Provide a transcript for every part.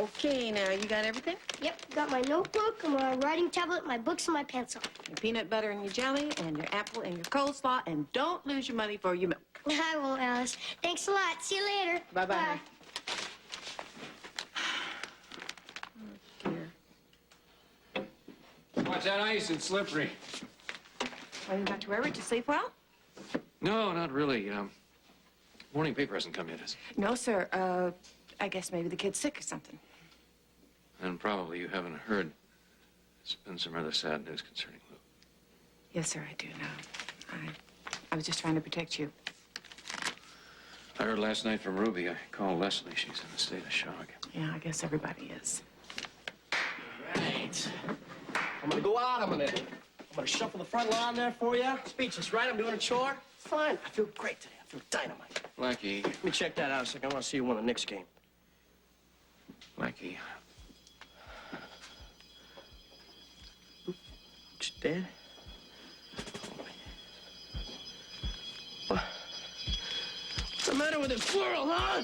Okay, now, you got everything? Yep, got my notebook, and my writing tablet, my books, and my pencil. Your peanut butter and your jelly, and your apple and your coleslaw, and don't lose your money for your milk. I won't, Alice. Thanks a lot. See you later. Bye-bye. Bye. Oh, dear. Watch that ice, it's slippery. Well, you got to worry. Did you sleep well? No, not really. Morning paper hasn't come yet, has it? No, sir. I guess maybe the kid's sick or something. And probably you haven't heard. There's been some rather sad news concerning Lou. Yes, sir, I do know. I was just trying to protect you. I heard last night from Ruby. I called Lesley. She's in a state of shock. Yeah, I guess everybody is. Right. I'm gonna go out a minute. I'm gonna shuffle the front lawn there for you. Speechless, right? I'm doing a chore. Fine. I feel great today. I feel dynamite. Blackie. Let me check that out a second. I want to see you win the Knicks game. Blackie. She's dead? What's the matter with this world, huh?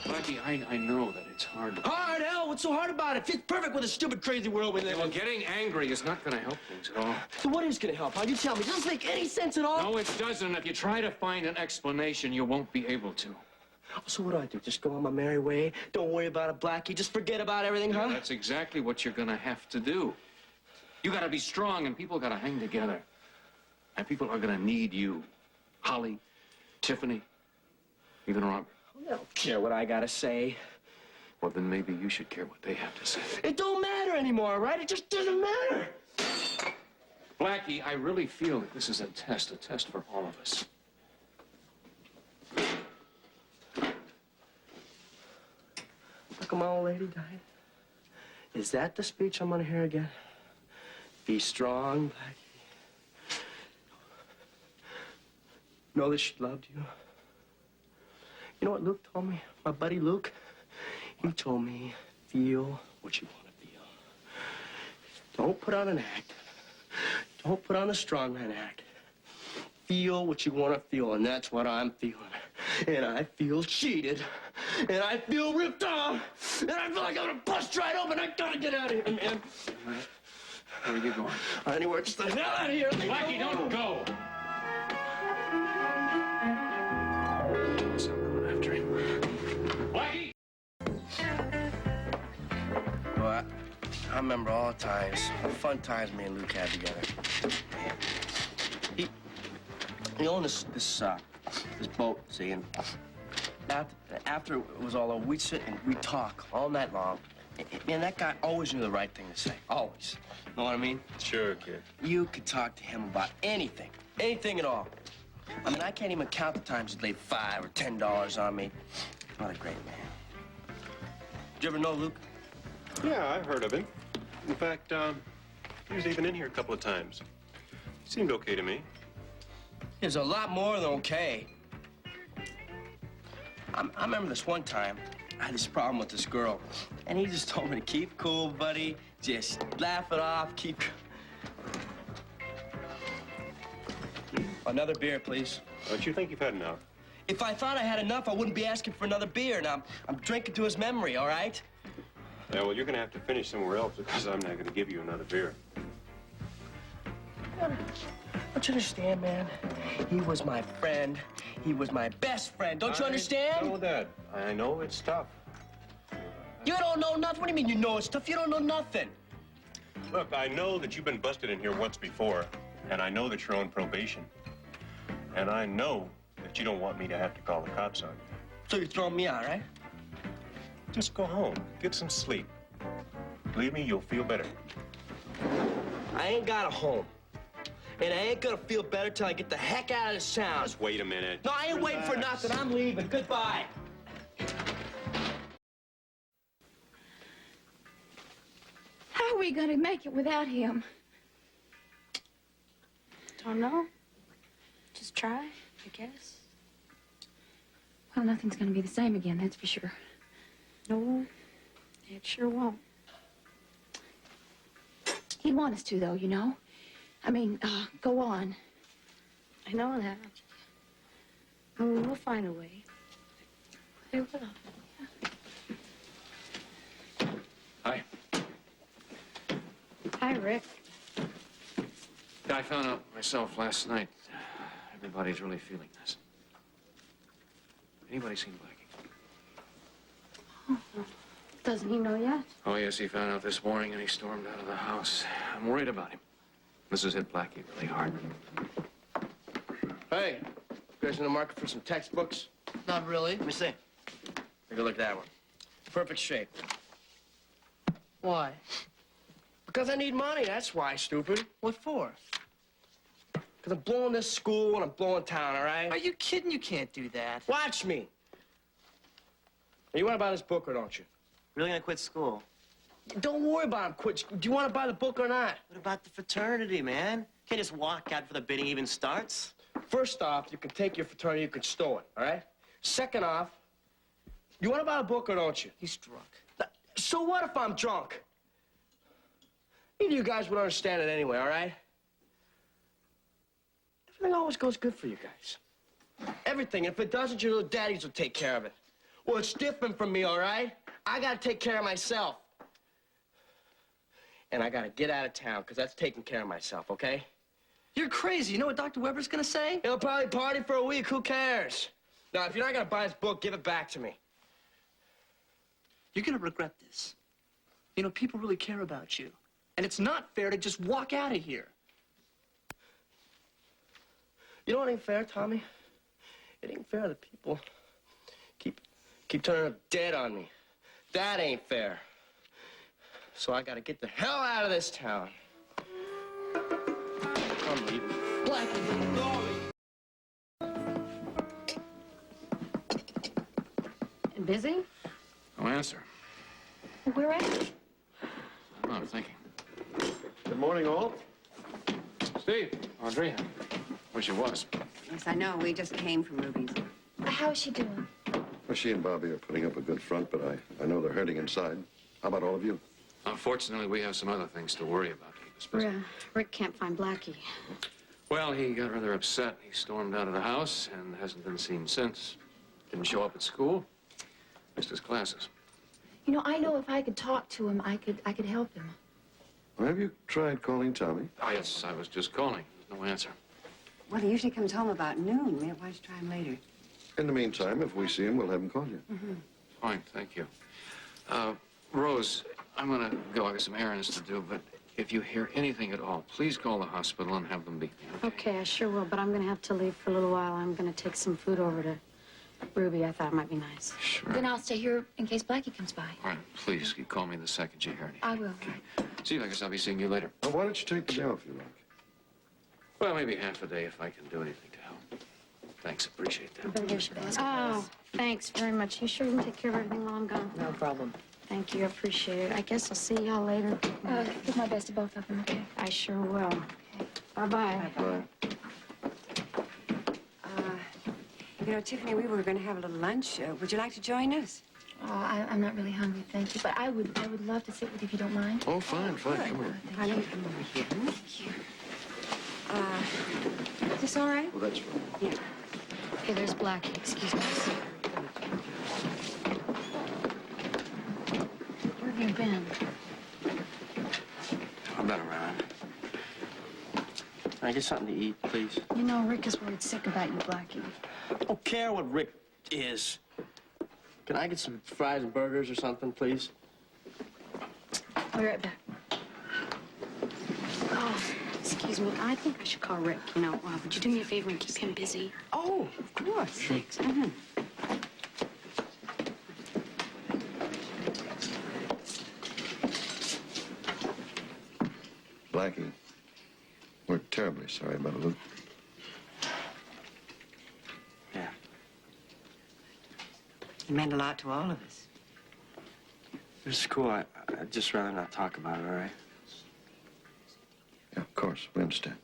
Blackie, I know that it's hard. Hard, hell. What's so hard about it? Fits perfect with the stupid, crazy world we live in. Well, getting angry is not going to help things at all. So what is going to help? How you tell me? It doesn't make any sense at all. No, it doesn't. If you try to find an explanation, you won't be able to. So what do? Just go on my merry way? Don't worry about it, Blackie? Just forget about everything, huh? Yeah, that's exactly what you're going to have to do. You got to be strong, and people got to hang together. And people are going to need you. Holly, Tiffany, even Robert. I don't care what I got to say. Well, then maybe you should care what they have to say. It don't matter anymore, right? It just doesn't matter. Blackie, I really feel that this is a test for all of us. Look at my old lady died. Is that the speech I'm gonna hear again? Be strong, Blackie. Know that she loved you. You know what Luke told me? My buddy Luke? He told me, feel what you want to feel. Don't put on an act. Don't put on a strongman act. Feel what you want to feel, and that's what I'm feeling. And I feel cheated. And I feel ripped off. And I feel like I'm gonna bust right open. I gotta get out of here, man. Where are you going? Anywhere, just the hell out of here. Blackie, don't go. So I'm going after him. Blackie! Well, I remember all the times, the fun times me and Luke had together. Man. He owned this boat, see, and after it was all over, we'd sit and we'd talk all night long. Man, that guy always knew the right thing to say, always. Know what I mean? Sure, kid. You could talk to him about anything, anything at all. I mean, I can't even count the times he'd laid $5 or $10 on me. What a great man. Did you ever know Luke? Yeah, I've heard of him. In fact, he was even in here a couple of times. He seemed okay to me. There's a lot more than okay. I remember this one time, I had this problem with this girl, and he just told me to keep cool, buddy. Just laugh it off, keep... Another beer, please. Don't you think you've had enough? If I thought I had enough, I wouldn't be asking for another beer. Now, I'm drinking to his memory, all right? Yeah, well, you're going to have to finish somewhere else because I'm not going to give you another beer. Don't you understand, man? He was my friend. He was my best friend. Don't you understand? I know that. I know it's tough. You don't know nothing? What do you mean you know it's tough? You don't know nothing. Look, I know that you've been busted in here once before, and I know that you're on probation. And I know that you don't want me to have to call the cops on you. So you're throwing me out, right? Just go home. Get some sleep. Believe me, you'll feel better. I ain't got a home. And I ain't gonna feel better till I get the heck out of this town. Just wait a minute. No, I ain't waiting for nothing. I'm leaving. Goodbye. How are we going to make it without him? Don't know. Just try, I guess. Well, nothing's going to be the same again, that's for sure. No, it sure won't. He'd want us to, though, you know. I mean, go on. I know that. I mean, we'll find a way. We will. Hi. Hi, Rick. I found out myself last night. Everybody's really feeling this. Anybody seen Blackie? Doesn't he know yet? Oh, yes, he found out this morning and he stormed out of the house. I'm worried about him. This has hit Blackie really hard. Hey, you guys in the market for some textbooks? Not really. Let me see. Take a look at that one. Perfect shape. Why? Because I need money, that's why, stupid. What for? Because I'm blowing this school and I'm blowing town, all right? Are you kidding? You can't do that. Watch me. You want to buy this book or don't you? Really gonna quit school? Don't worry about it. Quit. Do you want to buy the book or not? What about the fraternity, man? Can't just walk out before the bidding even starts. First off, you can take your fraternity, you can stow it, all right? Second off, you want to buy a book or don't you? He's drunk. So what if I'm drunk? Either you guys would understand it anyway, all right? Everything always goes good for you guys. Everything. If it doesn't, your little daddies will take care of it. Well, it's different from me, all right? I gotta take care of myself. And I gotta get out of town, because that's taking care of myself, okay? You're crazy. You know what Dr. Weber's gonna say? He'll probably party for a week. Who cares? Now, if you're not gonna buy this book, give it back to me. You're gonna regret this. You know, people really care about you. And it's not fair to just walk out of here. You know what ain't fair, Tommy? It ain't fair that people keep turning up dead on me. That ain't fair. So I gotta get the hell out of this town. I'm leaving. Blackie. Busy? No answer. Where at? I'm thinking. Good morning, all. Steve, Audrey, wish it was. Yes, I know. We just came from Ruby's. How is she doing? Well, she and Bobby are putting up a good front, but I know they're hurting inside. How about all of you? Unfortunately, we have some other things to worry about to keep us busy. Rick can't find Blackie. Well, he got rather upset. He stormed out of the house and hasn't been seen since. Didn't show up at school. Missed his classes. You know, I know if I could talk to him, I could help him. Well, have you tried calling Tommy? Oh, yes, I was just calling. There's no answer. Well, he usually comes home about noon. Why don't you try him later? In the meantime, if we see him, we'll have him call you. Fine, thank you. Rose, I'm gonna go. I got some errands to do, but if you hear anything at all, please call the hospital and have them beat me, okay? Okay, I sure will, but I'm gonna have to leave for a little while. I'm gonna take some food over to Ruby. I thought it might be nice. Sure. Then I'll stay here in case Blackie comes by. All right, please, you call me the second you hear anything. I will. Okay. See you. I guess I'll be seeing you later. Well, why don't you take the day off, you like? Well, maybe half a day if I can do anything to help. Thanks, appreciate that. Oh, thanks very much. You sure you can take care of everything while I'm gone? No problem. Thank you, I appreciate it. I guess I'll see y'all later. Give my best to both of them, okay? I sure will. Bye-bye. Bye. You know, Tiffany, we were going to have a little lunch. Would you like to join us? Oh, I'm not really hungry, thank you. But I would love to sit with you if you don't mind. Oh, fine. Come on. Honey, come over here. Is this all right? Well, that's fine. Yeah. Okay, there's Blackie. Excuse me. Where have you been? I've been around. Can I get something to eat, please? You know, Rick is worried sick about you, Blackie. I don't care what Rick is. Can I get some fries and burgers or something, please? I'll be right back. Oh, excuse me. I think I should call Rick. You know, would you do me a favor and keep him busy? Oh, of course. Thanks. Blackie, we're terribly sorry about Luke. Yeah. It meant a lot to all of us. This is cool. I'd just rather not talk about it, all right? Yeah, of course. We understand.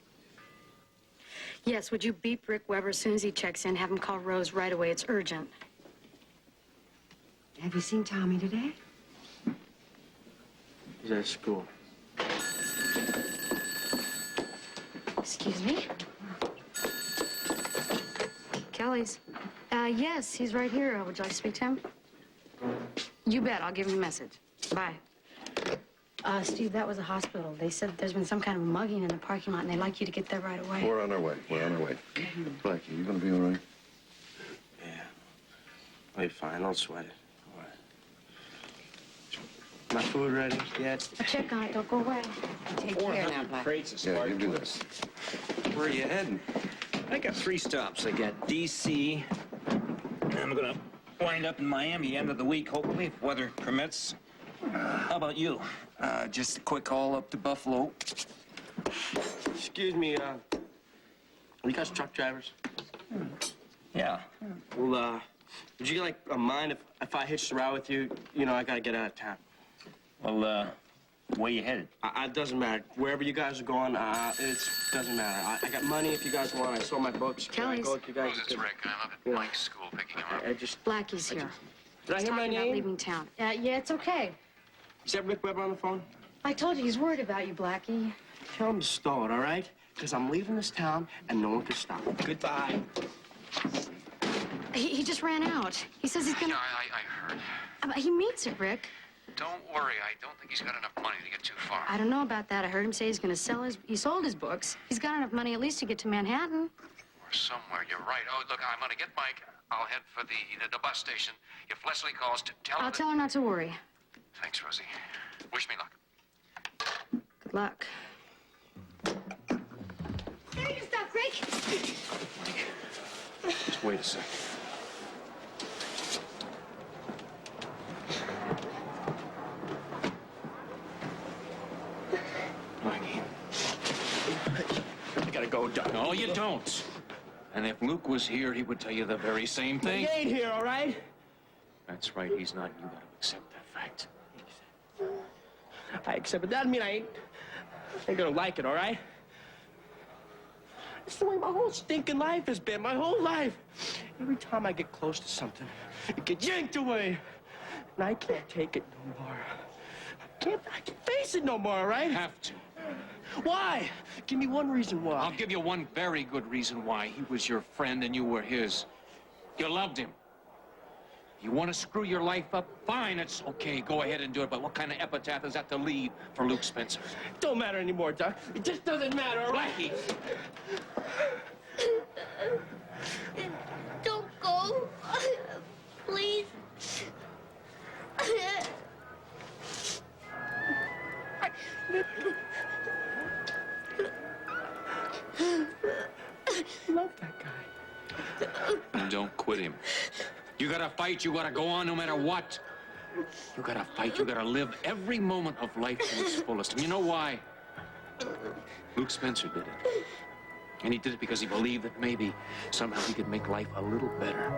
Yes, would you beep Rick Weber as soon as he checks in? Have him call Rose right away. It's urgent. Have you seen Tommy today? He's at school. Excuse me? Kelly's. Yes, he's right here. Would you like to speak to him? You bet. I'll give him a message. Bye. Steve, that was a hospital. They said there's been some kind of mugging in the parking lot, and they'd like you to get there right away. We're on our way. We're on our way. Blackie, you gonna be all right? Yeah. I'll be fine. Don't sweat it. All right. My food ready yet? I'll check on it. Don't go away. Take care now, Black. Crates of Yeah, spark you do plugs. this. Where are you heading? I got 3 stops. I got D.C. and I'm gonna wind up in Miami the end of the week, hopefully, if weather permits. How about you? Just a quick haul up to Buffalo. Excuse me, are you guys truck drivers? Yeah. Well, would you, like, mind if I hitched a ride with you? You know, I gotta get out of town. Well, where you headed? It doesn't matter. Wherever you guys are going, it doesn't matter. I got money if you guys want. I sold my books. Can I Kelly's. go with you guys? Rose, it's Rick. I'm up at Mike's school picking him up. I just... Blackie's here. Did I He's hear my talking about name? leaving town. Yeah, it's okay. Is that Rick Weber on the phone? I told you he's worried about you, Blackie. Tell him to stall it, all right? Because I'm leaving this town, and no one can stop me. Goodbye. He just ran out. He says he's gonna... I heard. He means it, Rick. Don't worry. I don't think he's got enough money to get too far. I don't know about that. I heard him say he's gonna sell his... He sold his books. He's got enough money at least to get to Manhattan. Or somewhere. You're right. Oh, look, I'm gonna get Mike. I'll head for the bus station. If Lesley calls, tell her I'll that... tell her not to worry. Thanks, Rosie. Wish me luck. Good luck. There you stop, Rick. Just wait a second. Blackie. I gotta go, Doc. No, you don't. And if Luke was here, he would tell you the very same thing. He ain't here, all right? That's right, he's not. You gotta accept that fact. I accept it. That mean I ain't gonna like it, all right? It's the way my whole stinking life has been, my whole life. Every time I get close to something, it gets yanked away. And I can't take it no more. I can't face it no more, all right? Have to. Why? Give me one reason why. I'll give you one very good reason why. He was your friend and you were his. You loved him. You want to screw your life up? Fine, it's okay. Go ahead and do it. But what kind of epitaph is that to leave for Luke Spencer? Don't matter anymore, Doc. It just doesn't matter, all right? Blackie! Don't go. Please. Love that guy. And don't quit him. You gotta fight. You gotta go on no matter what. You gotta fight. You gotta live every moment of life to its fullest. And you know why? Luke Spencer did it. And he did it because he believed that maybe somehow he could make life a little better.